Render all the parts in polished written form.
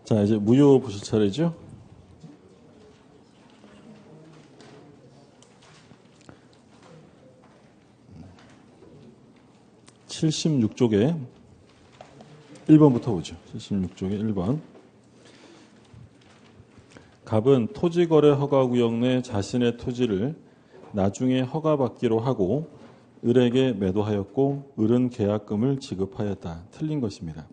자, 이제 무효 보실 차례죠. (76쪽에) 1번부터 보죠. 76쪽에 1번. 갑은 토지거래 허가구역 내 자신의 토지를 나중에 허가받기로 하고 을에게 매도하였고 을은 계약금을 지급하였다. 틀린 것입니다.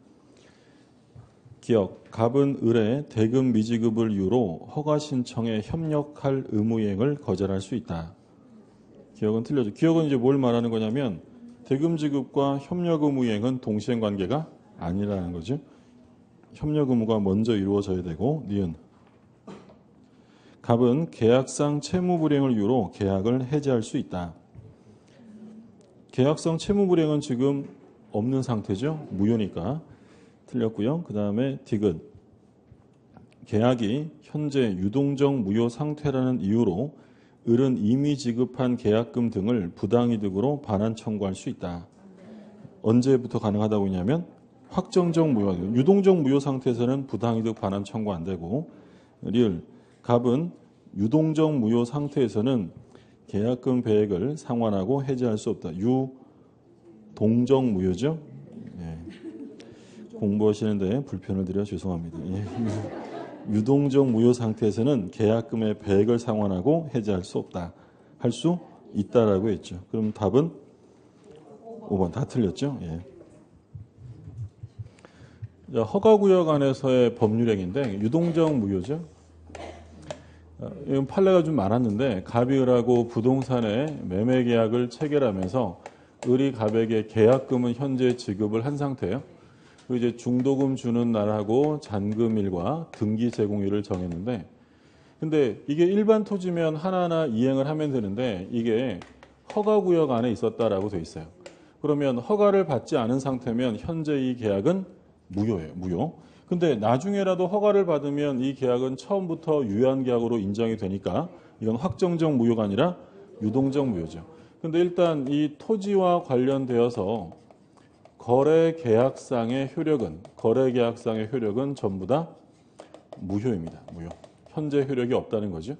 기억, 갑은 을의 대금 미지급을 이유로 허가 신청에 협력할 의무이행을 거절할 수 있다. 기억은 틀려져. 기억은 이제 뭘 말하는 거냐면 대금 지급과 협력 의무이행은 동시행 관계가 아니라는 거죠. 협력 의무가 먼저 이루어져야 되고 니은. 갑은 계약상 채무 불이행을 이유로 계약을 해지할 수 있다. 계약성 채무 불이행은 지금 없는 상태죠. 무효니까. 틀렸고요. 그 다음에 디귿. 계약이 현재 유동적 무효 상태라는 이유로 을은 이미 지급한 계약금 등을 부당이득으로 반환 청구할 수 있다. 언제부터 가능하다고 했냐면 확정적 무효, 유동적 무효 상태에서는 부당이득 반환 청구 안 되고 리을. 갑은 유동적 무효 상태에서는 계약금 배액을 상환하고 해지할 수 없다. 유동적 무효죠. 예. 공부하시는데 불편을 드려 죄송합니다. 예. 유동적 무효 상태에서는 계약금의 배액을 상환하고 해지할 수 없다. 할 수 있다라고 했죠. 그럼 답은 5번. 다 틀렸죠. 예. 허가구역 안에서의 법률행위인데 유동적 무효죠. 이건 판례가 좀 많았는데 갑이 을하고 부동산의 매매 계약을 체결하면서 을이 갑에게 계약금은 현재 지급을 한 상태예요. 그리고 이제 중도금 주는 날하고 잔금일과 등기 제공일을 정했는데, 근데 이게 일반 토지면 하나하나 이행을 하면 되는데 이게 허가구역 안에 있었다라고 돼 있어요. 그러면 허가를 받지 않은 상태면 현재 이 계약은 무효예요. 무효. 근데 나중에라도 허가를 받으면 이 계약은 처음부터 유효한 계약으로 인정이 되니까 이건 확정적 무효가 아니라 유동적 무효죠. 근데 일단 이 토지와 관련되어서 거래 계약상의 효력은 전부 다 무효입니다. 무효. 현재 효력이 없다는 거죠.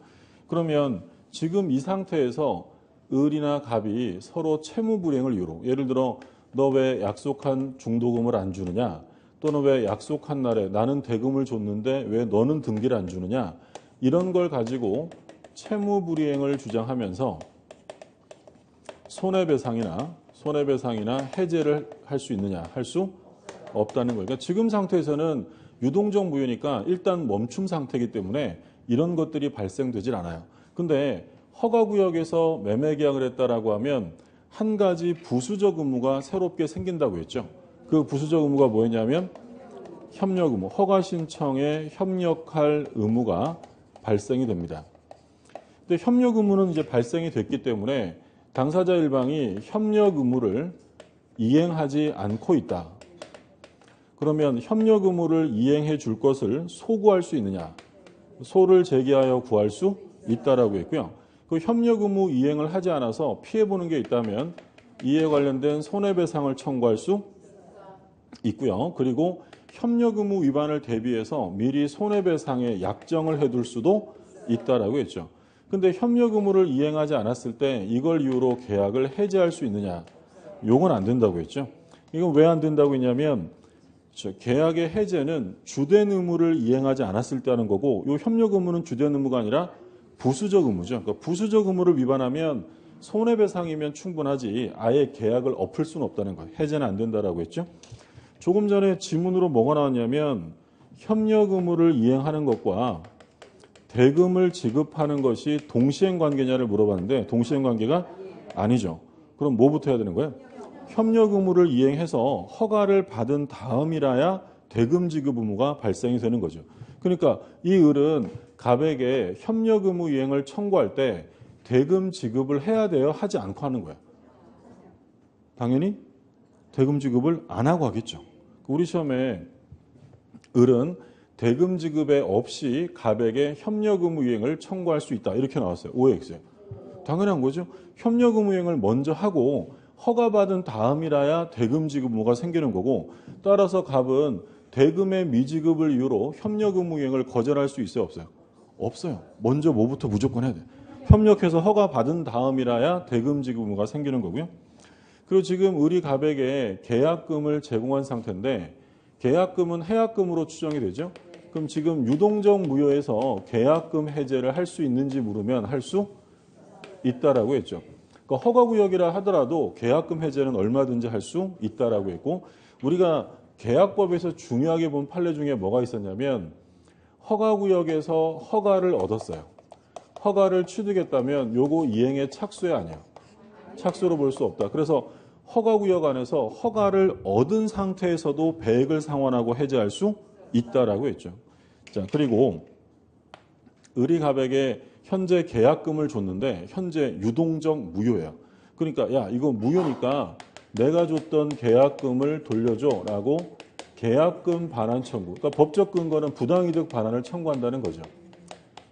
그러면 지금 이 상태에서 을이나 갑이 서로 채무 불이행을 이유로, 예를 들어 너 왜 약속한 중도금을 안 주느냐, 또는 왜 약속한 날에 나는 대금을 줬는데 왜 너는 등기를 안 주느냐, 이런 걸 가지고 채무 불이행을 주장하면서 손해배상이나 해제를 할 수 있느냐, 할 수 없다는 거예요. 그러니까 지금 상태에서는 유동적 무효니까 일단 멈춤 상태이기 때문에 이런 것들이 발생되질 않아요. 근데 허가구역에서 매매계약을 했다라고 하면 한 가지 부수적 의무가 새롭게 생긴다고 했죠. 그 부수적 의무가 뭐였냐면 협력 의무, 허가 신청에 협력할 의무가 발생이 됩니다. 근데 협력 의무는 이제 발생이 됐기 때문에 당사자 일방이 협력 의무를 이행하지 않고 있다. 그러면 협력 의무를 이행해 줄 것을 소구할 수 있느냐? 소를 제기하여 구할 수 있다라고 했고요. 그 협력 의무 이행을 하지 않아서 피해보는 게 있다면 이에 관련된 손해배상을 청구할 수 있고요. 그리고 협력 의무 위반을 대비해서 미리 손해배상의 약정을 해둘 수도 있다라고 했죠. 근데 협력 의무를 이행하지 않았을 때 이걸 이유로 계약을 해지할 수 있느냐? 이건 안 된다고 했죠. 이건 왜 안 된다고 했냐면 계약의 해제는 주된 의무를 이행하지 않았을 때 하는 거고, 이 협력 의무는 주된 의무가 아니라 부수적 의무죠. 그러니까 부수적 의무를 위반하면 손해배상이면 충분하지 아예 계약을 엎을 수는 없다는 거예요. 해제는 안 된다라고 했죠. 조금 전에 지문으로 뭐가 나왔냐면 협력 의무를 이행하는 것과 대금을 지급하는 것이 동시행 관계냐를 물어봤는데 동시행 관계가 아니죠. 그럼 뭐부터 해야 되는 거예요? 협력 의무를 이행해서 허가를 받은 다음이라야 대금 지급 의무가 발생이 되는 거죠. 그러니까 이 을은 갑에게 협력 의무 이행을 청구할 때 대금 지급을 해야 돼요? 하지 않고 하는 거야? 당연히 대금 지급을 안 하고 하겠죠. 우리 시험에 을은 대금 지급에 없이 갑에게 협력 의무 이행을 청구할 수 있다. 이렇게 나왔어요. OX에. 당연한 거죠. 협력 의무 이행을 먼저 하고 허가받은 다음이라야 대금 지급 의무가 생기는 거고, 따라서 갑은 대금의 미지급을 이유로 협력 의무 이행을 거절할 수 있어요, 없어요? 없어요. 먼저 뭐부터 무조건 해야 돼요. 협력해서 허가 받은 다음이라야 대금 지급 의무가 생기는 거고요. 그리고 지금 의리갑에게 계약금을 제공한 상태인데 계약금은 해약금으로 추정이 되죠. 그럼 지금 유동적 무효에서 계약금 해제를 할 수 있는지 물으면 할 수 있다라고 했죠. 그러니까 허가구역이라 하더라도 계약금 해제는 얼마든지 할 수 있다라고 했고, 우리가 계약법에서 중요하게 본 판례 중에 뭐가 있었냐면 허가구역에서 허가를 얻었어요. 허가를 취득했다면 요거 이행의 착수에 아니에요. 착수로 볼 수 없다. 그래서 허가구역 안에서 허가를 얻은 상태에서도 배액을 상환하고 해제할 수 있다라고 했죠. 자, 그리고 의리갑에게 현재 계약금을 줬는데 현재 유동적 무효예요. 그러니까 야, 이거 무효니까 내가 줬던 계약금을 돌려줘라고 계약금 반환 청구. 그러니까 법적 근거는 부당이득 반환을 청구한다는 거죠.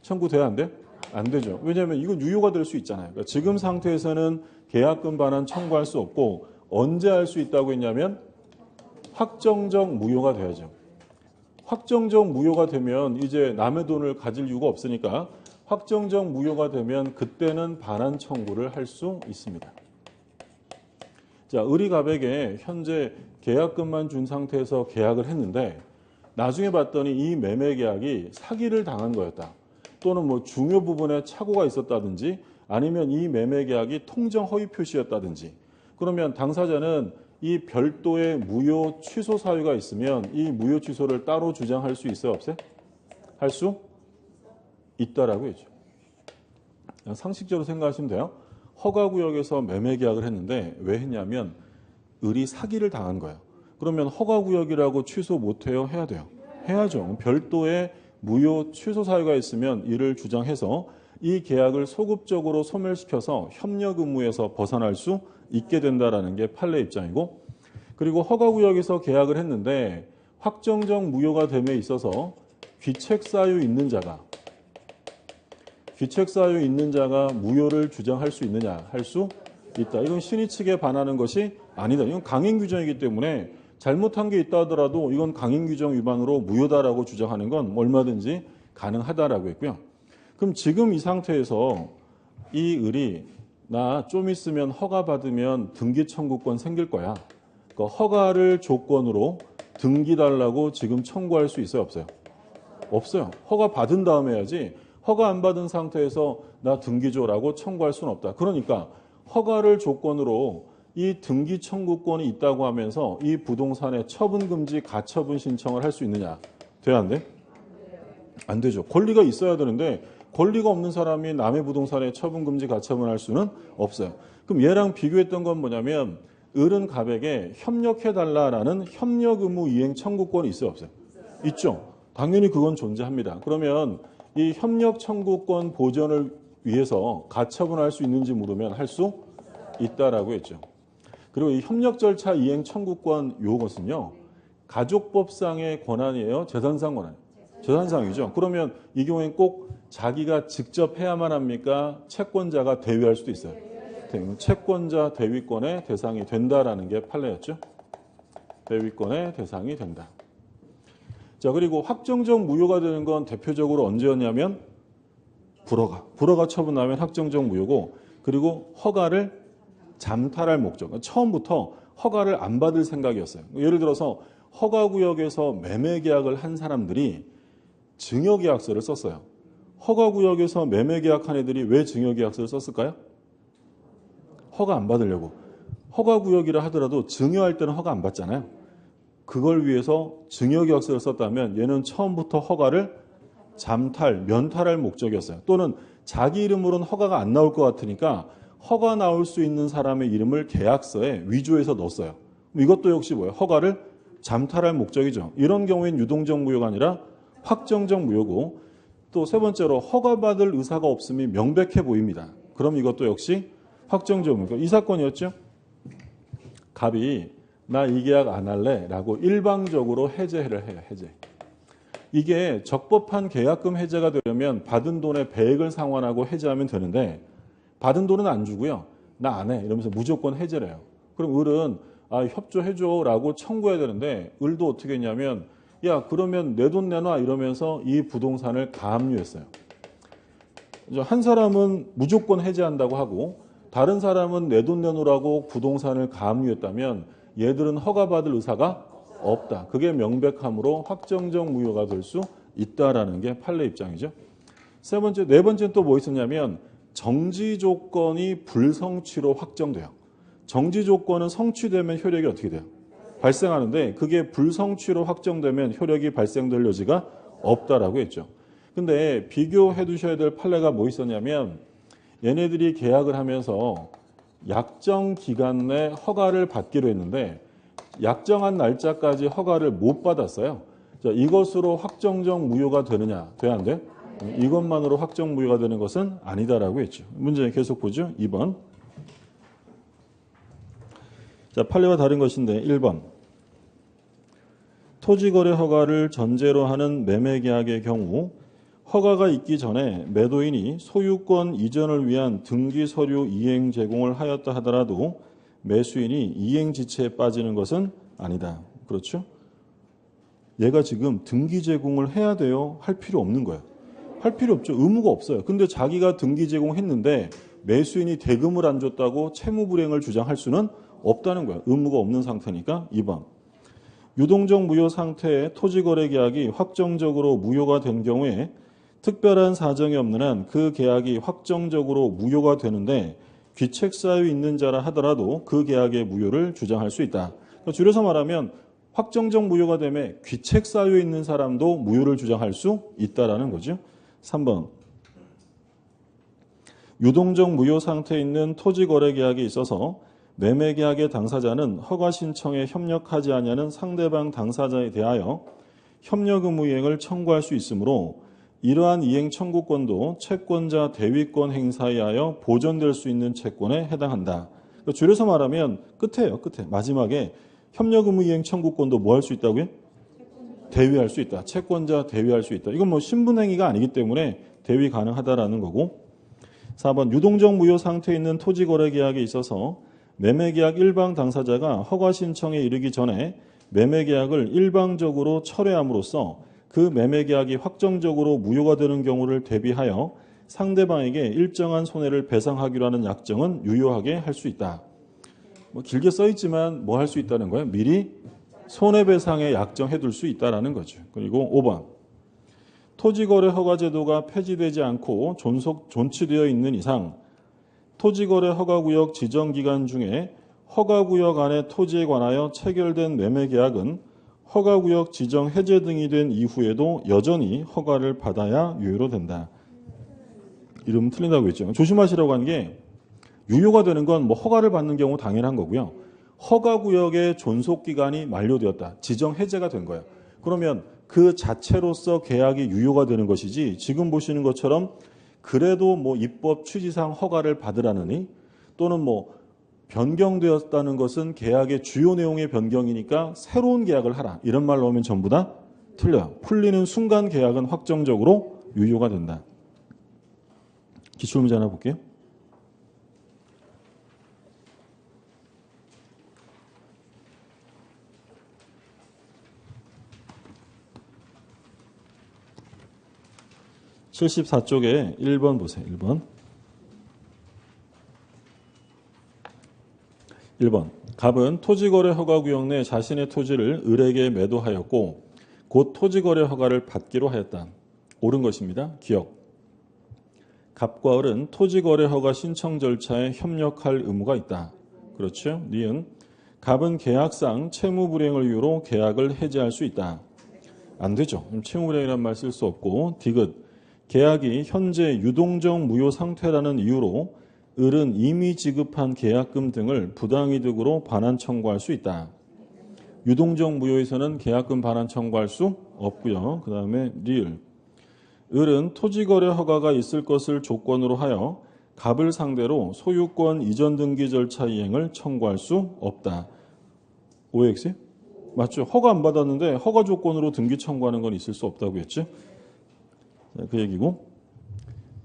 청구돼야 안 돼? 안 되죠. 왜냐하면 이건 유효가 될 수 있잖아요. 그러니까 지금 상태에서는 계약금 반환 청구할 수 없고 언제 할 수 있다고 했냐면 확정적 무효가 돼야죠. 확정적 무효가 되면 이제 남의 돈을 가질 이유가 없으니까 확정적 무효가 되면 그때는 반환 청구를 할 수 있습니다. 자, 의리갑에게 현재 계약금만 준 상태에서 계약을 했는데 나중에 봤더니 이 매매 계약이 사기를 당한 거였다. 또는 뭐 중요 부분에 착오가 있었다든지 아니면 이 매매 계약이 통정 허위 표시였다든지 그러면 당사자는 이 별도의 무효 취소 사유가 있으면 이 무효 취소를 따로 주장할 수 있어요, 없어요? 할 수 있다라고 했죠. 상식적으로 생각하시면 돼요. 허가구역에서 매매 계약을 했는데 왜 했냐면 의리 사기를 당한 거예요. 그러면 허가구역이라고 취소 못해요? 해야 돼요? 해야죠. 별도의 무효 취소 사유가 있으면 이를 주장해서 이 계약을 소급적으로 소멸시켜서 협력 의무에서 벗어날 수 있게 된다라는 게 판례 입장이고, 그리고 허가구역에서 계약을 했는데 확정적 무효가 됨에 있어서 귀책사유 있는 자가 무효를 주장할 수 있느냐? 할 수 있다. 이건 신의 측에 반하는 것이 아니다. 이건 강행 규정이기 때문에 잘못한 게 있다 하더라도 이건 강행 규정 위반으로 무효다라고 주장하는 건 얼마든지 가능하다라고 했고요. 그럼 지금 이 상태에서 이 을이 나 좀 있으면 허가 받으면 등기 청구권 생길 거야. 그러니까 허가를 조건으로 등기 달라고 지금 청구할 수 있어요, 없어요? 없어요. 허가 받은 다음에 해야지. 허가 안 받은 상태에서 나 등기 줘라고 청구할 수는 없다. 그러니까 허가를 조건으로 이 등기 청구권이 있다고 하면서 이 부동산의 처분금지 가처분 신청을 할 수 있느냐? 돼야 안 돼? 안 되죠. 권리가 있어야 되는데 권리가 없는 사람이 남의 부동산에 처분금지 가처분할 수는 없어요. 그럼 얘랑 비교했던 건 뭐냐면 을은 갑에게 협력해달라라는 협력 의무 이행 청구권이 있어요, 없어요? 있죠. 당연히 그건 존재합니다. 그러면 이 협력 청구권 보전을 위해서 가처분할 수 있는지 물으면 할 수 있다라고 했죠. 그리고 이 협력 절차 이행 청구권 요것은요, 가족법상의 권한이에요, 재산상 권한? 재산상이죠. 그러면 이 경우엔 꼭 자기가 직접 해야만 합니까? 채권자가 대위할 수도 있어요. 채권자 대위권의 대상이 된다라는 게 판례였죠. 대위권의 대상이 된다. 자, 그리고 확정적 무효가 되는 건 대표적으로 언제였냐면 불허가 처분하면 확정적 무효고, 그리고 허가를 잠탈할 목적. 처음부터 허가를 안 받을 생각이었어요. 예를 들어서 허가구역에서 매매계약을 한 사람들이 증여계약서를 썼어요. 허가구역에서 매매계약한 애들이 왜 증여계약서를 썼을까요? 허가 안 받으려고. 허가구역이라 하더라도 증여할 때는 허가 안 받잖아요. 그걸 위해서 증여계약서를 썼다면 얘는 처음부터 허가를 잠탈, 면탈할 목적이었어요. 또는 자기 이름으로는 허가가 안 나올 것 같으니까 허가 나올 수 있는 사람의 이름을 계약서에 위조해서 넣었어요. 이것도 역시 뭐예요? 허가를 잠탈할 목적이죠. 이런 경우엔 유동적 무효가 아니라 확정적 무효고, 또 세 번째로 허가받을 의사가 없음이 명백해 보입니다. 그럼 이것도 역시 확정적 무효. 이 사건이었죠. 갑이 나 이 계약 안 할래 라고 일방적으로 해제를 해요. 해제. 이게 적법한 계약금 해제가 되려면 받은 돈의 배액을 상환하고 해제하면 되는데 받은 돈은 안 주고요. 나 안 해. 이러면서 무조건 해제를 해요. 그럼 을은 협조해줘 라고 청구해야 되는데 을도 어떻게 했냐면 야, 그러면 내 돈 내놔 이러면서 이 부동산을 가압류했어요. 한 사람은 무조건 해제한다고 하고 다른 사람은 내 돈 내놓으라고 부동산을 가압류했다면 얘들은 허가받을 의사가 없다. 그게 명백함으로 확정적 무효가 될 수 있다라는 게 판례 입장이죠. 네 번째는 또 뭐 있었냐면 정지 조건이 불성취로 확정돼요. 정지 조건은 성취되면 효력이 어떻게 돼요? 발생하는데 그게 불성취로 확정되면 효력이 발생될 여지가 없다라고 했죠. 근데 비교해 두셔야 될 판례가 뭐 있었냐면 얘네들이 계약을 하면서 약정 기간 내 허가를 받기로 했는데 약정한 날짜까지 허가를 못 받았어요. 자, 이것으로 확정적 무효가 되느냐? 돼야 안 돼? 이것만으로 확정 무효가 되는 것은 아니다라고 했죠. 문제 계속 보죠. 2번. 자, 판례와 다른 것인데 1번. 토지거래 허가를 전제로 하는 매매계약의 경우 허가가 있기 전에 매도인이 소유권 이전을 위한 등기서류 이행 제공을 하였다 하더라도 매수인이 이행지체에 빠지는 것은 아니다. 그렇죠? 얘가 지금 등기 제공을 해야 돼요? 할 필요 없는 거예요. 할 필요 없죠. 의무가 없어요. 근데 자기가 등기 제공했는데 매수인이 대금을 안 줬다고 채무불이행을 주장할 수는 없다는 거예요. 의무가 없는 상태니까 2번. 유동적 무효 상태의 토지거래 계약이 확정적으로 무효가 된 경우에 특별한 사정이 없는 한 그 계약이 확정적으로 무효가 되는데 귀책사유 있는 자라 하더라도 그 계약의 무효를 주장할 수 있다. 줄여서 말하면 확정적 무효가 되면 귀책사유 있는 사람도 무효를 주장할 수 있다라는 거죠. 3번. 유동적 무효 상태에 있는 토지거래 계약에 있어서 매매계약의 당사자는 허가 신청에 협력하지 아니하는 상대방 당사자에 대하여 협력 의무 이행을 청구할 수 있으므로 이러한 이행 청구권도 채권자 대위권 행사에 하여 보존될 수 있는 채권에 해당한다. 줄여서 말하면 끝에요. 끝에 마지막에 협력 의무 이행 청구권도 뭐 할 수 있다고요? 대위할 수 있다. 채권자 대위할 수 있다. 이건 뭐 신분행위가 아니기 때문에 대위 가능하다라는 거고. 4번. 유동적 무효 상태에 있는 토지거래 계약에 있어서 매매계약 일방 당사자가 허가 신청에 이르기 전에 매매계약을 일방적으로 철회함으로써 그 매매계약이 확정적으로 무효가 되는 경우를 대비하여 상대방에게 일정한 손해를 배상하기로 하는 약정은 유효하게 할 수 있다. 뭐 길게 써 있지만 뭐 할 수 있다는 거예요? 미리 손해배상에 약정해둘 수 있다는 거죠. 그리고 5번. 토지거래 허가제도가 폐지되지 않고 존치되어 있는 이상 토지거래 허가구역 지정기간 중에 허가구역 안의 토지에 관하여 체결된 매매계약은 허가구역 지정 해제 등이 된 이후에도 여전히 허가를 받아야 유효로 된다. 이러면 틀린다고 했죠. 조심하시라고 하는 게 유효가 되는 건 뭐 허가를 받는 경우 당연한 거고요. 허가구역의 존속기간이 만료되었다. 지정 해제가 된 거예요. 그러면 그 자체로서 계약이 유효가 되는 것이지 지금 보시는 것처럼 그래도 뭐 입법 취지상 허가를 받으라느니 또는 뭐 변경되었다는 것은 계약의 주요 내용의 변경이니까 새로운 계약을 하라. 이런 말 나오면 전부 다 틀려요. 풀리는 순간 계약은 확정적으로 유효가 된다. 기출문제 하나 볼게요. (74쪽에) 1번 보세요. 1번. 갑은 토지거래 허가구역 내 자신의 토지를 을에게 매도하였고 곧 토지거래 허가를 받기로 하였다. 옳은 것입니다. 기억. 갑과 을은 토지거래 허가 신청 절차에 협력할 의무가 있다. 그렇죠? 니은. 갑은 계약상 채무불이행을 이유로 계약을 해지할 수 있다. 안 되죠. 채무불이행이라는 말 쓸 수 없고 디귿. 계약이 현재 유동적 무효 상태라는 이유로 을은 이미 지급한 계약금 등을 부당이득으로 반환 청구할 수 있다. 유동적 무효에서는 계약금 반환 청구할 수 없고요. 그 다음에 리을. 을은 토지거래 허가가 있을 것을 조건으로 하여 갑을 상대로 소유권 이전 등기 절차 이행을 청구할 수 없다. OX? 맞죠? 허가 안 받았는데 허가 조건으로 등기 청구하는 건 있을 수 없다고 했죠. 그 얘기고.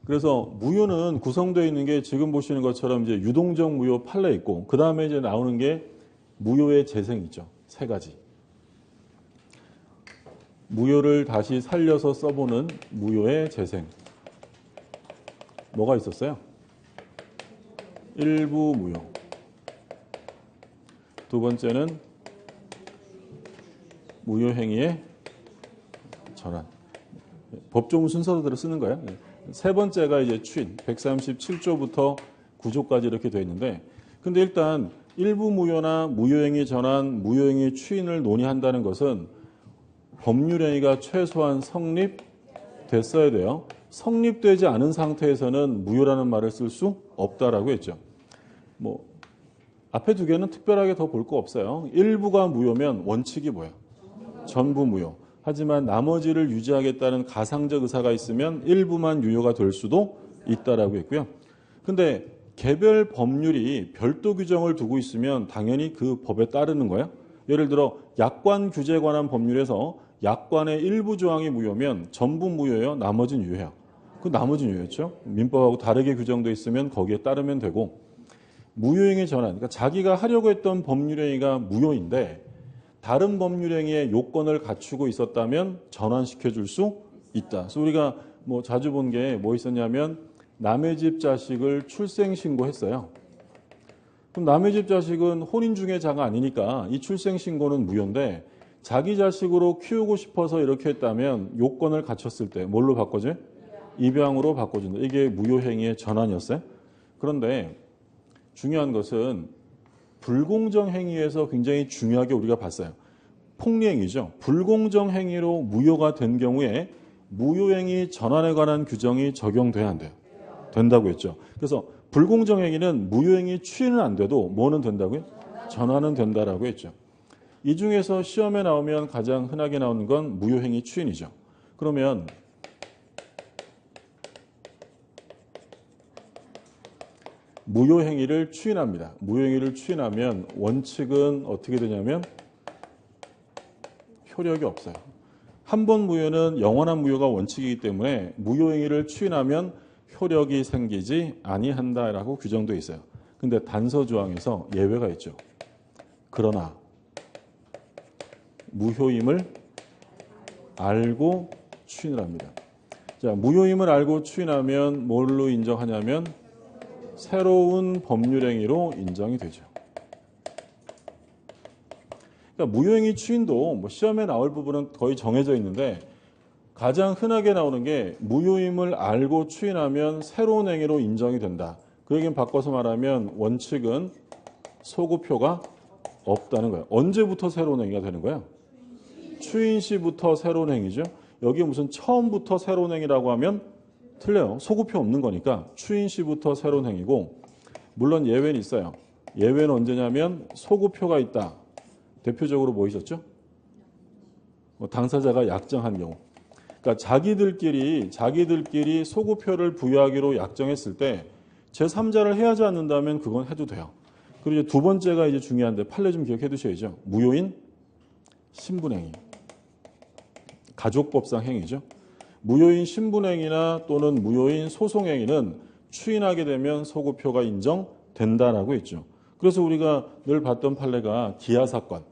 그래서 무효는 구성되어 있는 게 지금 보시는 것처럼 이제 유동적 무효 판례 있고 그 다음에 이제 나오는 게 무효의 재생이죠. 세 가지. 무효를 다시 살려서 써보는 무효의 재생. 뭐가 있었어요? 일부 무효. 두 번째는 무효행위의 전환. 법조문 순서대로 쓰는 거예요. 세 번째가 이제 추인. 137조부터 9조까지 이렇게 되어 있는데, 근데 일단 일부 무효나 무효행위 전환, 무효행위 추인을 논의한다는 것은 법률행위가 최소한 성립됐어야 돼요. 성립되지 않은 상태에서는 무효라는 말을 쓸 수 없다라고 했죠. 뭐 앞에 두 개는 특별하게 더 볼 거 없어요. 일부가 무효면 원칙이 뭐예요? 전부 무효. 하지만 나머지를 유지하겠다는 가상적 의사가 있으면 일부만 유효가 될 수도 있다라고 했고요. 근데 개별 법률이 별도 규정을 두고 있으면 당연히 그 법에 따르는 거예요. 예를 들어 약관 규제에 관한 법률에서 약관의 일부 조항이 무효면 전부 무효예요? 나머지는 유효해요? 그 나머지는 유효했죠. 민법하고 다르게 규정돼 있으면 거기에 따르면 되고, 무효행위 전환, 그러니까 자기가 하려고 했던 법률행위가 무효인데 다른 법률행위의 요건을 갖추고 있었다면 전환시켜 줄 수 있다. 그래서 우리가 뭐 자주 본 게 뭐 있었냐면 남의 집 자식을 출생신고했어요. 그럼 남의 집 자식은 혼인중개자가 아니니까 이 출생신고는 무효인데 자기 자식으로 키우고 싶어서 이렇게 했다면 요건을 갖췄을 때 뭘로 바꿔줘요? 입양으로 바꿔준다. 이게 무효행위의 전환이었어요. 그런데 중요한 것은 불공정 행위에서 굉장히 중요하게 우리가 봤어요. 폭리행위죠. 불공정 행위로 무효가 된 경우에 무효행위 전환에 관한 규정이 적용돼야 안 돼요. 된다고 했죠. 그래서 불공정 행위는 무효행위 추인은 안 돼도 뭐는 된다고요? 전환은 된다라고 했죠. 이 중에서 시험에 나오면 가장 흔하게 나오는 건 무효행위 추인이죠. 그러면 무효행위를 추인합니다. 무효행위를 추인하면 원칙은 어떻게 되냐면 효력이 없어요. 한 번 무효는 영원한 무효가 원칙이기 때문에 무효행위를 추인하면 효력이 생기지 아니한다라고 규정되어 있어요. 근데 단서 조항에서 예외가 있죠. 그러나 무효임을 알고 추인을 합니다. 자, 무효임을 알고 추인하면 뭘로 인정하냐면 새로운 법률행위로 인정이 되죠. 그러니까 무효행위 추인도 뭐 시험에 나올 부분은 거의 정해져 있는데 가장 흔하게 나오는 게 무효임을 알고 추인하면 새로운 행위로 인정이 된다. 그 얘기는 바꿔서 말하면 원칙은 소급효가 없다는 거예요. 언제부터 새로운 행위가 되는 거예요? 추인 시부터 새로운 행위죠. 여기 무슨 처음부터 새로운 행위라고 하면 틀려요. 소급효 없는 거니까 추인 시부터 새로운 행위고, 물론 예외는 있어요. 예외는 언제냐면 소급효가 있다. 대표적으로 뭐 있었죠? 당사자가 약정한 경우. 그러니까 자기들끼리 소급효를 부여하기로 약정했을 때 제3자를 해하지 않는다면 그건 해도 돼요. 그리고 이제 두 번째가 이제 중요한데 판례 좀 기억해 두셔야죠. 무효인 신분행위. 가족법상 행위죠. 무효인 신분행위나 또는 무효인 소송행위는 추인하게 되면 소급효가 인정된다라고 했죠. 그래서 우리가 늘 봤던 판례가 기아 사건.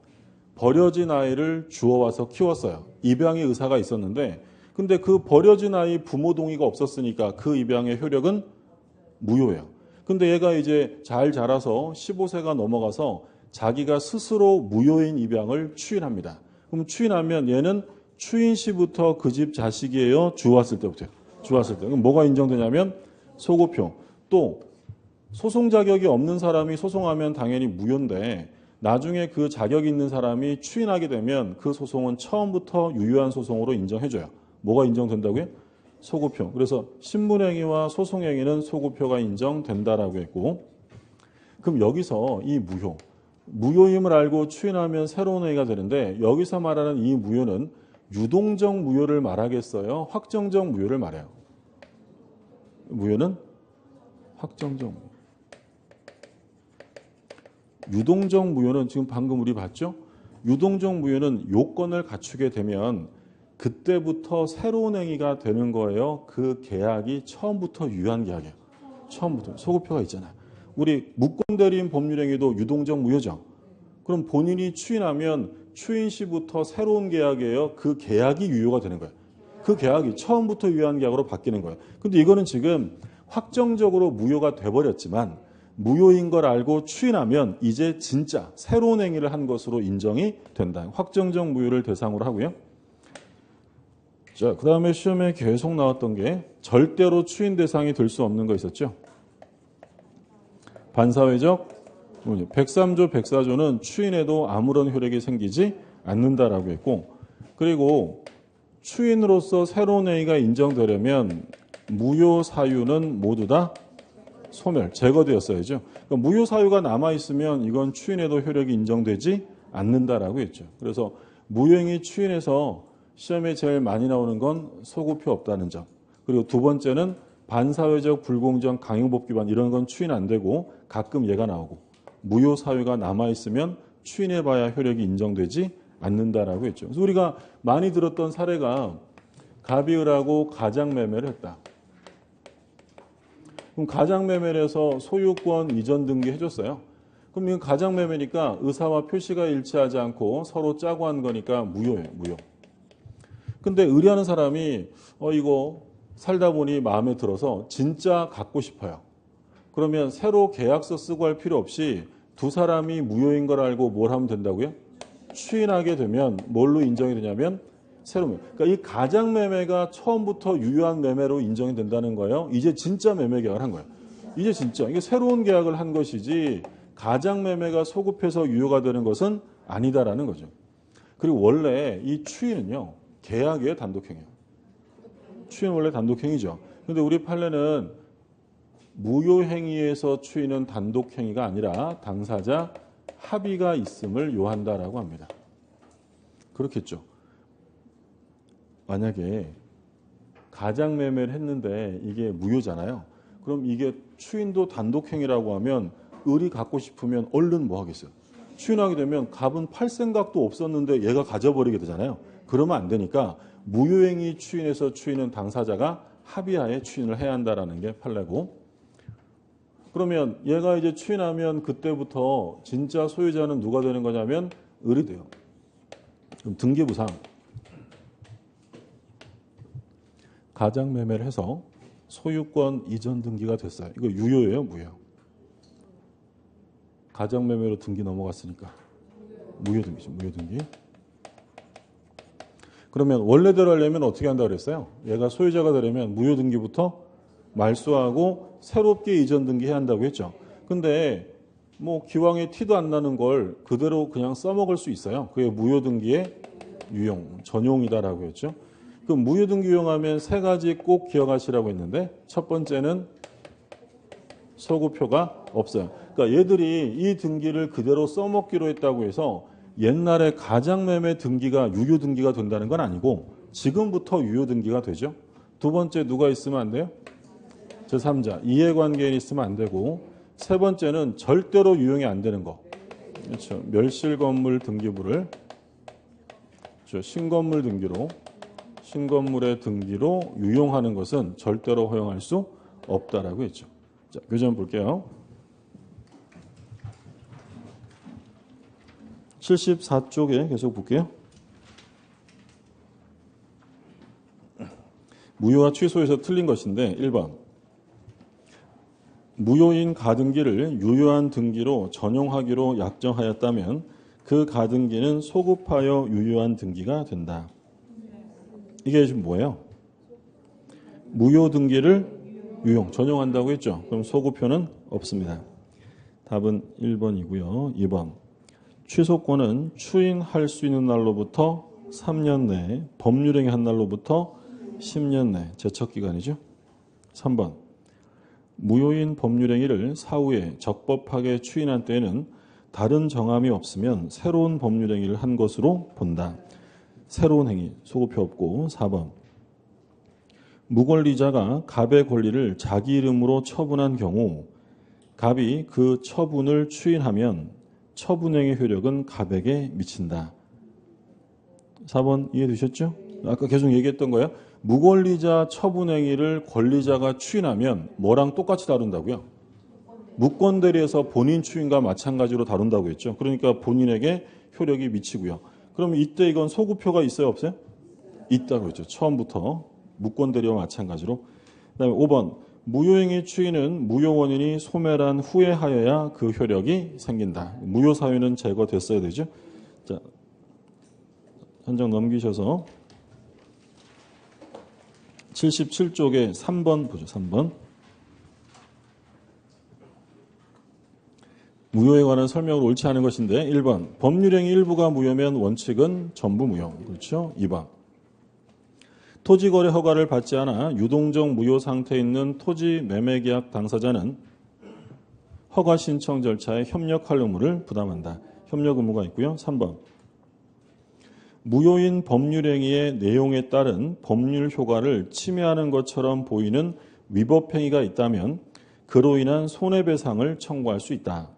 버려진 아이를 주워와서 키웠어요. 입양의 의사가 있었는데 근데 그 버려진 아이 부모 동의가 없었으니까 그 입양의 효력은 무효예요. 근데 얘가 이제 잘 자라서 15세가 넘어가서 자기가 스스로 무효인 입양을 추인합니다. 그럼 추인하면 얘는 추인 시부터 그 집 자식이에요? 주워왔을 때부터요? 주워왔을 때. 그럼 뭐가 인정되냐면 소급효. 또 소송 자격이 없는 사람이 소송하면 당연히 무효인데 나중에 그 자격이 있는 사람이 추인하게 되면 그 소송은 처음부터 유효한 소송으로 인정해줘요. 뭐가 인정된다고요? 소급효. 그래서 신분행위와 소송행위는 소급효가 인정된다라고 했고, 그럼 여기서 이 무효임을 알고 추인하면 새로운 행위가 되는데 여기서 말하는 이 무효는 유동적 무효를 말하겠어요? 확정적 무효를 말해요? 무효는 확정적 무효. 유동적 무효는 지금 방금 우리 봤죠? 유동적 무효는 요건을 갖추게 되면 그때부터 새로운 행위가 되는 거예요. 그 계약이 처음부터 유효한 계약이에요. 처음부터. 소급효가 있잖아요. 우리 무권대리인 법률행위도 유동적 무효죠. 그럼 본인이 추인하면 추인 시부터 새로운 계약이에요. 그 계약이 유효가 되는 거예요. 그 계약이 처음부터 유효한 계약으로 바뀌는 거예요. 근데 이거는 지금 확정적으로 무효가 돼버렸지만 무효인 걸 알고 추인하면 이제 진짜 새로운 행위를 한 것으로 인정이 된다. 확정적 무효를 대상으로 하고요. 자, 그 다음에 시험에 계속 나왔던 게 절대로 추인 대상이 될 수 없는 거 있었죠. 반사회적 103조 104조는 추인에도 아무런 효력이 생기지 않는다라고 했고, 그리고 추인으로서 새로운 행위가 인정되려면 무효 사유는 모두 다 소멸, 제거되었어야죠. 그러니까 무효 사유가 남아있으면 이건 추인에도 효력이 인정되지 않는다라고 했죠. 그래서 무효행위 추인에서 시험에 제일 많이 나오는 건 소급표 없다는 점. 그리고 두 번째는 반사회적 불공정 강요법 위반 이런 건 추인 안 되고 가끔 얘가 나오고 무효 사유가 남아있으면 추인해봐야 효력이 인정되지 않는다라고 했죠. 그래서 우리가 많이 들었던 사례가 갑이을하고 가장매매를 했다. 그럼 가장매매를 해서 소유권 이전 등기 해줬어요. 그럼 이건 가장매매니까 의사와 표시가 일치하지 않고 서로 짜고 한 거니까 무효예요. 무효. 근데 의뢰하는 사람이 이거 살다 보니 마음에 들어서 진짜 갖고 싶어요. 그러면 새로 계약서 쓰고 할 필요 없이 두 사람이 무효인 걸 알고 뭘 하면 된다고요? 추인하게 되면 뭘로 인정이 되냐면 새로 매매. 그러니까 이 가장매매가 처음부터 유효한 매매로 인정이 된다는 거예요. 이제 진짜 매매 계약을 한 거예요. 이제 진짜 이게 새로운 계약을 한 것이지 가장매매가 소급해서 유효가 되는 것은 아니다라는 거죠. 그리고 원래 이 추인은요. 계약이에요, 단독행위예요. 추인은 원래 단독행위죠. 그런데 우리 판례는 무효행위에서 추인은 단독행위가 아니라 당사자 합의가 있음을 요한다라고 합니다. 그렇겠죠. 만약에 가장매매를 했는데 이게 무효잖아요. 그럼 이게 추인도 단독행위라고 하면 을이 갖고 싶으면 얼른 뭐 하겠어요? 추인하게 되면 갑은 팔 생각도 없었는데 얘가 가져버리게 되잖아요. 그러면 안 되니까 무효행위 추인에서 추인은 당사자가 합의하에 추인을 해야 한다라는 게 판례고, 그러면 얘가 이제 추인하면 그때부터 진짜 소유자는 누가 되는 거냐면 을이 돼요. 그럼 등기부상 가장매매를 해서 소유권 이전 등기가 됐어요. 이거 유효예요, 무효? 가장매매로 등기 넘어갔으니까 무효 등기죠. 무효 등기. 그러면 원래대로 하려면 어떻게 한다고 그랬어요? 얘가 소유자가 되려면 무효 등기부터 말소하고 새롭게 이전 등기해야 한다고 했죠. 근데 뭐 기왕에 티도 안 나는 걸 그대로 그냥 써먹을 수 있어요. 그게 무효 등기의 유용, 전용이다라고 했죠. 그 무효 등기 유용하면 세 가지 꼭 기억하시라고 했는데 첫 번째는 소급표가 없어요. 그러니까 얘들이 이 등기를 그대로 써먹기로 했다고 해서 옛날에 가장매매 등기가 유효 등기가 된다는 건 아니고 지금부터 유효 등기가 되죠. 두 번째 누가 있으면 안 돼요? 제3자, 이해관계인 있으면 안 되고, 세 번째는 절대로 유용이 안 되는 거. 그렇죠. 멸실건물 등기부를 신건물 등기로, 신건물의 등기로 유용하는 것은 절대로 허용할 수 없다라고 했죠. 자, 교재 볼게요. 74쪽에 계속 볼게요. 무효와 취소에서 틀린 것인데 1번. 무효인 가등기를 유효한 등기로 전용하기로 약정하였다면 그 가등기는 소급하여 유효한 등기가 된다. 이게 지금 뭐예요? 무효 등기를 유용, 전용한다고 했죠. 그럼 소급표는 없습니다. 답은 1번이고요. 2번. 취소권은 추인할 수 있는 날로부터 3년 내, 법률행위 한 날로부터 10년 내 제척기간이죠. 3번. 무효인 법률행위를 사후에 적법하게 추인한 때에는 다른 정함이 없으면 새로운 법률행위를 한 것으로 본다. 새로운 행위, 소급표 없고. 4번. 무권리자가 갑의 권리를 자기 이름으로 처분한 경우 갑이 그 처분을 추인하면 처분행위 효력은 갑에게 미친다. 4번 이해되셨죠? 아까 계속 얘기했던 거예요. 무권리자 처분행위를 권리자가 추인하면 뭐랑 똑같이 다룬다고요? 무권대리에서 본인 추인과 마찬가지로 다룬다고 했죠. 그러니까 본인에게 효력이 미치고요. 그럼 이때 이건 소급표가 있어요, 없어요? 있다고 했죠. 처음부터 무권 대리와 마찬가지로. 그다음에 5번 무효행위 추이는 무효 원인이 소멸한 후에 하여야 그 효력이 생긴다. 무효 사유는 제거됐어야 되죠. 자, 한 장 넘기셔서 77쪽에 3번 보죠. 3번. 무효에 관한 설명을 옳지 않은 것인데 1번 법률행위 일부가 무효면 원칙은 전부 무효. 그렇죠? 2번 토지거래 허가를 받지 않아 유동적 무효 상태에 있는 토지 매매계약 당사자는 허가 신청 절차에 협력할 의무를 부담한다. 협력 의무가 있고요. 3번 무효인 법률행위의 내용에 따른 법률 효과를 침해하는 것처럼 보이는 위법행위가 있다면 그로 인한 손해배상을 청구할 수 있다.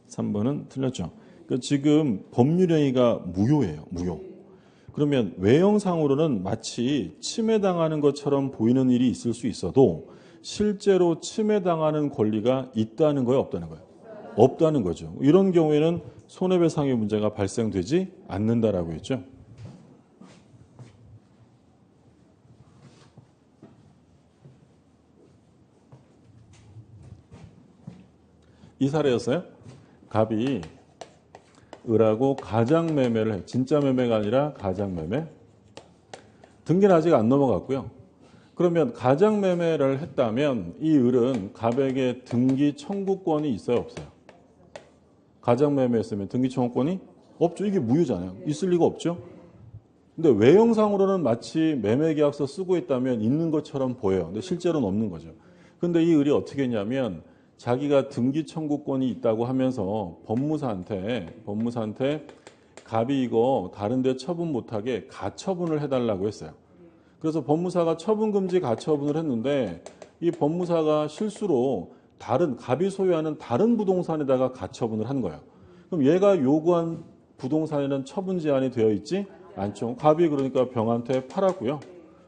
3번은 틀렸죠. 그러니까 지금 법률행위가 무효예요. 무효. 그러면 외형상으로는 마치 침해당하는 것처럼 보이는 일이 있을 수 있어도 실제로 침해당하는 권리가 있다는 거예요? 없다는 거예요? 없다는 거죠. 이런 경우에는 손해배상의 문제가 발생되지 않는다라고 했죠. 이 사례였어요. 갑이 을하고 가장매매를 해. 진짜 매매가 아니라 가장매매. 등기는 아직 안 넘어갔고요. 그러면 가장매매를 했다면 이 을은 갑에게 등기 청구권이 있어요, 없어요? 가장매매했으면 등기 청구권이 없죠. 이게 무효잖아요. 있을 리가 없죠. 근데 외형상으로는 마치 매매계약서 쓰고 있다면 있는 것처럼 보여요. 근데 실제로는 없는 거죠. 근데 이 을이 어떻게 했냐면 자기가 등기 청구권이 있다고 하면서 법무사한테 갑이 이거 다른 데 처분 못하게 가처분을 해달라고 했어요. 그래서 법무사가 처분금지 가처분을 했는데 이 법무사가 실수로 갑이 소유하는 다른 부동산에다가 가처분을 한 거예요. 그럼 얘가 요구한 부동산에는 처분 제한이 되어 있지 않죠. 갑이 그러니까 병한테 팔았고요.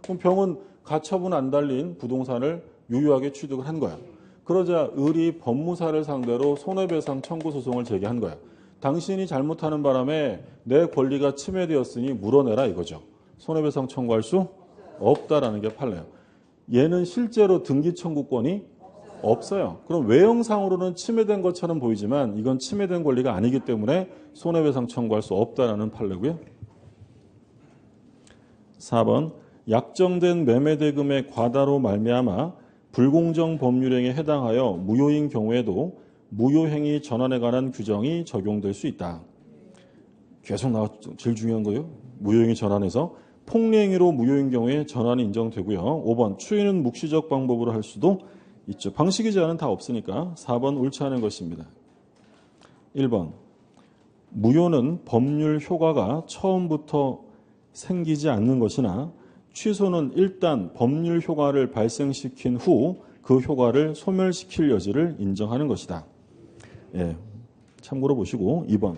그럼 병은 가처분 안 달린 부동산을 유효하게 취득을 한 거예요. 그러자 을이 법무사를 상대로 손해배상 청구 소송을 제기한 거예요. 당신이 잘못하는 바람에 내 권리가 침해되었으니 물어내라 이거죠. 손해배상 청구할 수 없다라는 게 판례예요. 얘는 실제로 등기 청구권이 없어요. 그럼 외형상으로는 침해된 것처럼 보이지만 이건 침해된 권리가 아니기 때문에 손해배상 청구할 수 없다라는 판례고요. 4번 약정된 매매대금의 과다로 말미암아 불공정 법률행위에 해당하여 무효인 경우에도 무효행위 전환에 관한 규정이 적용될 수 있다. 계속 나왔죠. 제일 중요한 거예요. 무효행위 전환에서 폭리행위로 무효인 경우에 전환이 인정되고요. 5번 추이는 묵시적 방법으로 할 수도 있죠. 방식이 제한은 다 없으니까 4번 옳지 않은 것입니다. 1번 무효는 법률 효과가 처음부터 생기지 않는 것이나 취소는 일단 법률 효과를 발생시킨 후 그 효과를 소멸시킬 여지를 인정하는 것이다. 예, 참고로 보시고 2번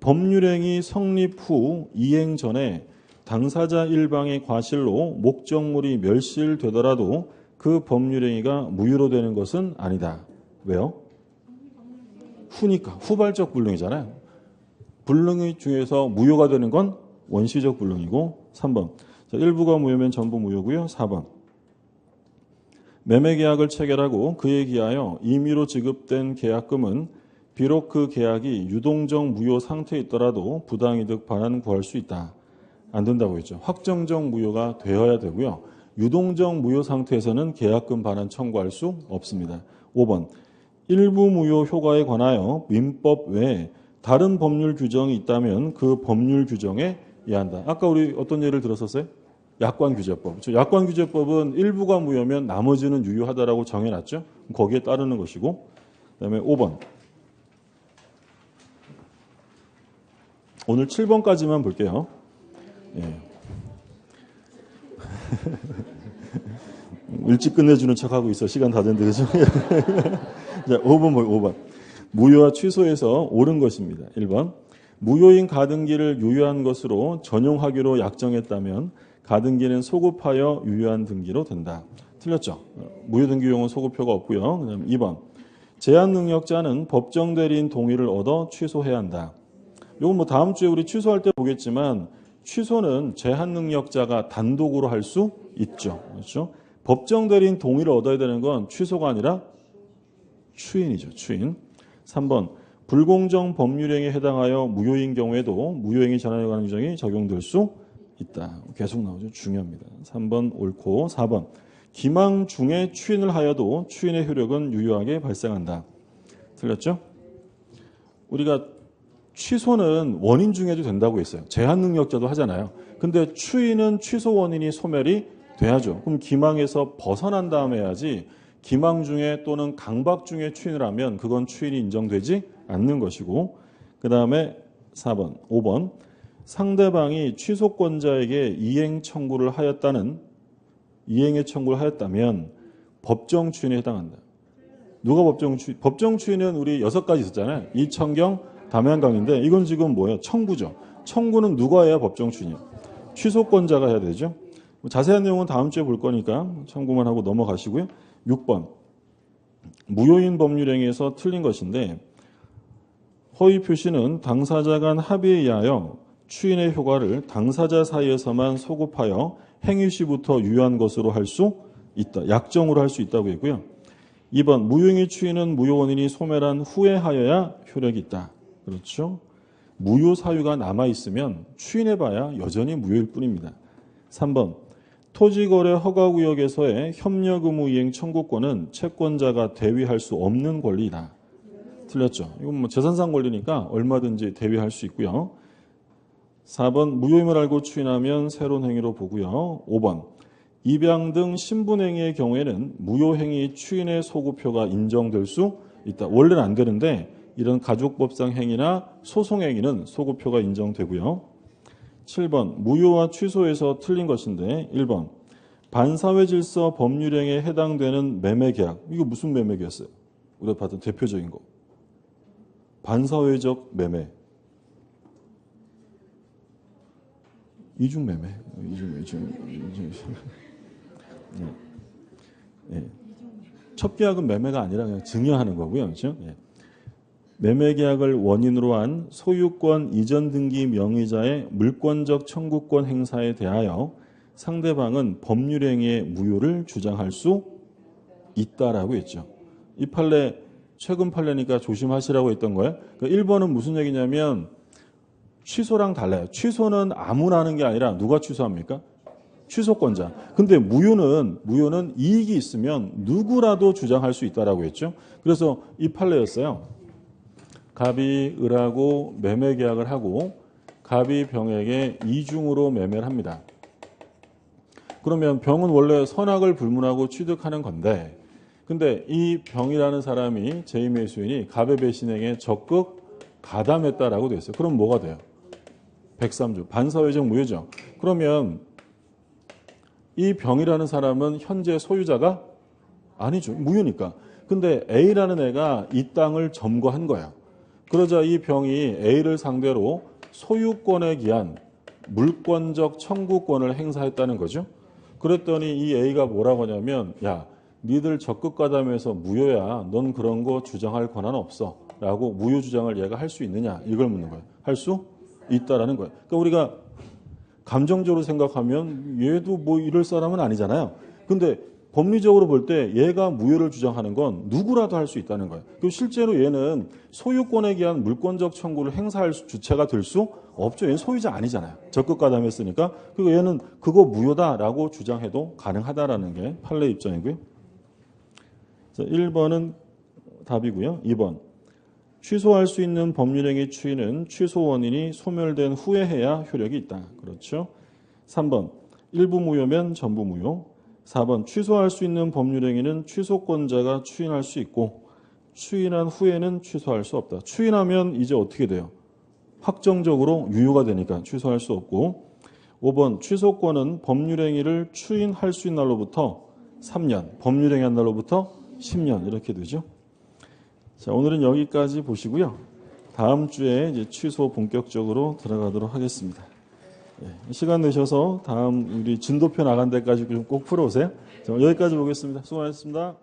법률행위 성립 후 이행 전에 당사자 일방의 과실로 목적물이 멸실되더라도 그 법률행위가 무효로 되는 것은 아니다. 왜요? 후니까. 후발적 불능이잖아요. 불능의 중에서 무효가 되는 건 원시적 불능이고 3번 자, 일부가 무효면 전부 무효고요. 4번 매매계약을 체결하고 그에 기하여 임의로 지급된 계약금은 비록 그 계약이 유동적 무효 상태에 있더라도 부당이득 반환 구할 수 있다. 안 된다고 했죠. 확정적 무효가 되어야 되고요. 유동적 무효 상태에서는 계약금 반환 청구할 수 없습니다. 5번 일부 무효 효과에 관하여 민법 외에 다른 법률 규정이 있다면 그 법률 규정에 의한다. 아까 우리 어떤 예를 들었었어요? 약관규제법. 약관규제법은 일부가 무효면 나머지는 유효하다라고 정해놨죠. 거기에 따르는 것이고 그다음에 5번 오늘 7번까지만 볼게요. 예. 일찍 끝내주는 척하고 있어. 시간 다 됐는데 그죠? 자, 5번. 무효와 취소해서 옳은 것입니다. 1번 무효인 가등기를 유효한 것으로 전용하기로 약정했다면 가등기는 소급하여 유효한 등기로 된다. 틀렸죠? 무효등기용은 소급표가 없고요. 그다음 2번 제한 능력자는 법정 대리인 동의를 얻어 취소해야 한다. 요건 뭐 다음 주에 우리 취소할 때 보겠지만 취소는 제한 능력자가 단독으로 할 수 있죠. 그렇죠? 법정 대리인 동의를 얻어야 되는 건 취소가 아니라 추인이죠. 추인. 3번 불공정 법률행위에 해당하여 무효인 경우에도 무효행위 전환에 관한 규정이 적용될 수 있다. 계속 나오죠. 중요합니다. 3번 옳고 4번 기망 중에 추인을 하여도 추인의 효력은 유효하게 발생한다. 틀렸죠? 우리가 취소는 원인 중에도 된다고 했어요. 제한 능력자도 하잖아요. 근데 추인은 취소 원인이 소멸이 돼야죠. 그럼 기망에서 벗어난 다음에 해야지 기망 중에 또는 강박 중에 추인을 하면 그건 추인이 인정되지 않는 것이고 그 다음에 4번, 5번 상대방이 취소권자에게 이행 청구를 하였다는 이행의 청구를 하였다면 법정 추인에 해당한다. 누가 법정 추인? 법정 추인은 우리 6가지 있었잖아요. 이청경, 담양강인데 이건 지금 뭐예요? 청구죠. 청구는 누가 해야 법정 추인이에요? 취소권자가 해야 되죠. 자세한 내용은 다음 주에 볼 거니까 참고만 하고 넘어가시고요. 6번 무효인 법률행위에서 틀린 것인데 허위 표시는 당사자 간 합의에 의하여 추인의 효과를 당사자 사이에서만 소급하여 행위 시부터 유효한 것으로 할 수 있다. 약정으로 할 수 있다고 했고요. 2번 무효행위 추인은 무효 원인이 소멸한 후에 하여야 효력이 있다. 그렇죠? 무효 사유가 남아있으면 추인해봐야 여전히 무효일 뿐입니다. 3번 토지거래 허가구역에서의 협력 의무 이행 청구권은 채권자가 대위할 수 없는 권리이다. 틀렸죠? 이건 뭐 재산상 권리니까 얼마든지 대위할 수 있고요. 4번 무효임을 알고 추인하면 새로운 행위로 보고요. 5번 입양 등 신분행위의 경우에는 무효행위 추인의 소급효가 인정될 수 있다. 원래는 안 되는데 이런 가족법상 행위나 소송행위는 소급효가 인정되고요. 7번 무효와 취소에서 틀린 것인데 1번 반사회 질서 법률행위에 해당되는 매매계약. 이거 무슨 매매계약이었어요? 우리가 봤던 대표적인 거. 반사회적 매매. 이중매매. 예. 첫 계약은 매매가 아니라 그냥 증여하는 거고요. 그렇죠? 예. 매매계약을 원인으로 한 소유권 이전 등기 명의자의 물권적 청구권 행사에 대하여 상대방은 법률행위의 무효를 주장할 수 있다라고 했죠. 이 판례 최근 판례니까 조심하시라고 했던 거예요. 그러니까 1번은 무슨 얘기냐면 취소랑 달라요. 취소는 아무나 하는 게 아니라 누가 취소합니까? 취소권자. 근데 무효는 이익이 있으면 누구라도 주장할 수 있다라고 했죠. 그래서 이 판례였어요. 갑이 을하고 매매 계약을 하고 갑이 병에게 이중으로 매매를 합니다. 그러면 병은 원래 선악을 불문하고 취득하는 건데 근데 이 병이라는 사람이 제2매수인이 갑의 배신행에 적극 가담했다라고 돼 있어요. 그럼 뭐가 돼요? 103조. 반사회적 무효죠. 그러면 이 병이라는 사람은 현재 소유자가 아니죠. 무효니까. 근데 A라는 애가 이 땅을 점거한 거야. 그러자 이 병이 A를 상대로 소유권에 기한 물권적 청구권을 행사했다는 거죠. 그랬더니 이 A가 뭐라고 하냐면 야, 니들 적극 가담해서 무효야. 넌 그런 거 주장할 권한 없어. 라고 무효 주장을 얘가 할 수 있느냐. 이걸 묻는 거예요. 할 수 있다라는 거예요. 그러니까 우리가 감정적으로 생각하면 얘도 뭐 이럴 사람은 아니잖아요. 근데 법리적으로 볼 때 얘가 무효를 주장하는 건 누구라도 할 수 있다는 거예요. 그리고 실제로 얘는 소유권에 기한 물권적 청구를 행사할 주체가 될 수 없죠. 얘는 소유자 아니잖아요. 적극 가담했으니까. 그리고 얘는 그거 무효다라고 주장해도 가능하다라는 게 판례 입장이고요. 자, 1번은 답이고요. 2번. 취소할 수 있는 법률행위 추인은 취소 원인이 소멸된 후에 해야 효력이 있다. 그렇죠. 3번. 일부 무효면 전부 무효. 4번. 취소할 수 있는 법률행위는 취소권자가 추인할 수 있고 추인한 후에는 취소할 수 없다. 추인하면 이제 어떻게 돼요? 확정적으로 유효가 되니까 취소할 수 없고 5번. 취소권은 법률행위를 추인할 수 있는 날로부터 3년, 법률행위 한 날로부터 10년 이렇게 되죠. 자, 오늘은 여기까지 보시고요. 다음 주에 이제 취소 본격적으로 들어가도록 하겠습니다. 시간 내셔서 다음 우리 진도표 나간 데까지 좀 꼭 풀어오세요. 자, 여기까지 보겠습니다. 수고하셨습니다.